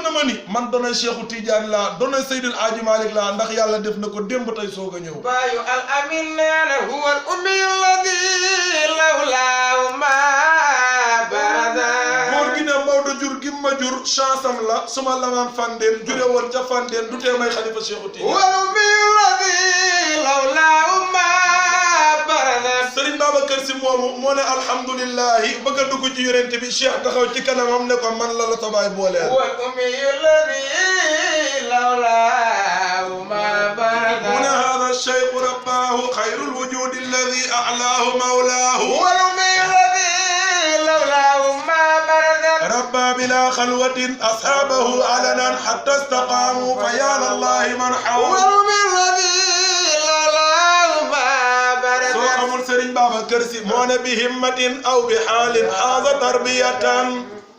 na ma ni man doonay Cheikhu Tidiane laa doonay Seydil Hadji Malick laa ndax yàlla def na ko démb tey soog a ñëw baayu al amin neena huwa al ummi alladi lawlaahu ma barada góor gi ne Maodo jur gi ma jur chance am la suma lamaan Fandeen jure woon ca Fandeen du tee may xalifa Cheikhu Tidiane huwa al ummi alladi lawlaahu ma barada Serigne Babacar Sy moomu moo ne alhamdulillahi bëgg a dugg ci yonent bi Cheikh taxaw ci kanamam ne ko man la la tabaay booleel huwa al ummi alladi lawlaahu ma barada mu ne hada cheikh rabbaahu xayrul wujudi alladi a'laahu mawlaahu huwa al ummi alladi lawlaahu ma barada ربى بلا خلوة أصحابه علنا حتى استقاموا فيا لله من حوى سوق مرسل بابكر Sy مون بهمة أو بحال حاز تربية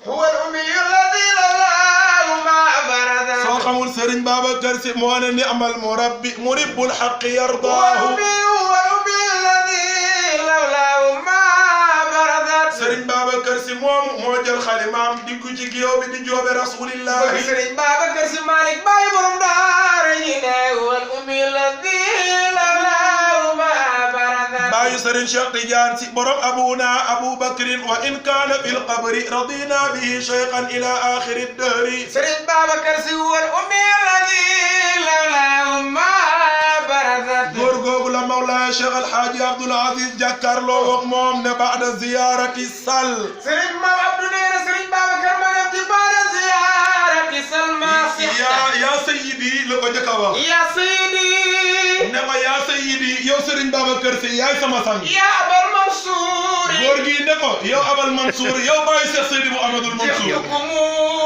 هو الأمي الذي لولاه ما برد سوق مرسل بابكر Sy مون نعم المربي مرب الحق يرضاه هو الأمي الذي لولاه ما برد Serigne Babacar Sy moomu moo jël xalimaam diggu ci géew bi di joobe rasulillahi Serigne Babacar Sy Malick Baye borom daara ñi ne wal ummi alladi lawlaahu ma barada Baye Serigne Cheikh Tidiane Sy borom abuna Abu Bakrin wa in kaana fil qabri radina bihi shaykhan ila axiri dahri Serigne Babacar Sy wal ummi alladi lawlaahu ma barada góor googu la Mawlaaya Cheikh Alhaaji Abdoul Aziz jàkkaarloo ak moom ne baada ziyarati sal Serigne Mame Abdou nee na Serigne Babacar ma dem ci baada ziyarati sal ma yaa sayyidi la ko njëkk a wax ya sayyidi ne ko yaa sayyidi yow Serigne Babacar Sy yaay sama sang ya abal Mansour góor gi ne ko yow abal Mansour yow bàyyi Cheikh Seydi Mouhamadul Mansour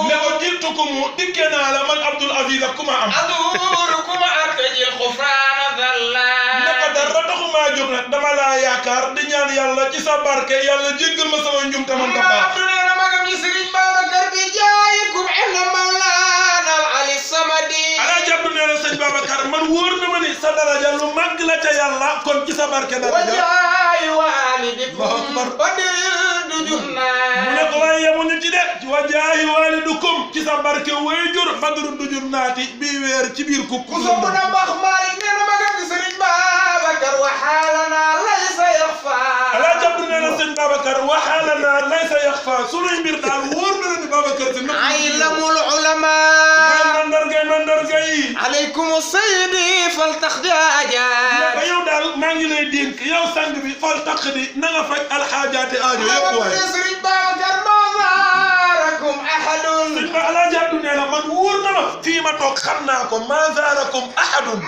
ne ko jiltukumu dikkee naa la man Abdoul Aziz ak kuma am adurukum artajil xufraana dalla ne ko dara taxumaa jóg nag dama laa yaakaar di ñaan yàlla ci sa barke yàlla jéggal ma sama njum te man ta baax Abdou nee na magam ñi Serigne Babacar bi jaayikum inna mawlaana Ali Samadi Alaaji Abdou nee na sëñ Babacar man wóor na ma ni sa daraja lu màgg la ca yàlla kon ci sa barke daraja wajaay waalidikum badiril du junna mu ne ko waaye yemuñu ci de wajaahi waalidukum ci sa barke wayjur badru du jur naati bii weer ci biir kuk ku sopp na mbax Malick nee na magam ñi Serigne Babacar wa xaalana laysa yaxfa Alaaji Abdou nee na sëñ Babacar waxaalana laysa yaxfa sunuy mbir daal wóor na la ni Babacar Sy nëpp aylamul ulama mandarga yi alaykum sayyidi fal taxdaaja ba yow daal maa ngi lay dénk yow sang bi fal taq di na nga faj alxaajaati aajo yëpp waaye Serigne Babacar ma zaarakum ahadun Alaaji Abdou nee na man wóor na ma fii ma toog xam naa ko ma zaarakum ahadun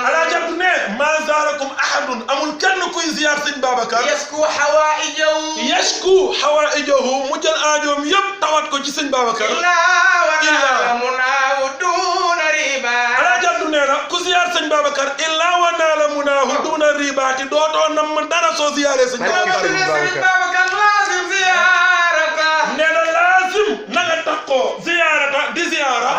Alaaji Abdou ne ma zaarakum ahadun amul kenn kuy ziyaar sëñ Babacar yasku hawaa'ijahu mu jël aajoom yëpp tawat ko ci sëñ Babacar Alaaji Abdou nee na ku ziyaar sëñ Babacar illa wa naala munaahu duuna ribaati dootoo nam dara soo ziyaaree sëñ Babacar nee na laazim na nga takkoo ziyaarata di ziyaara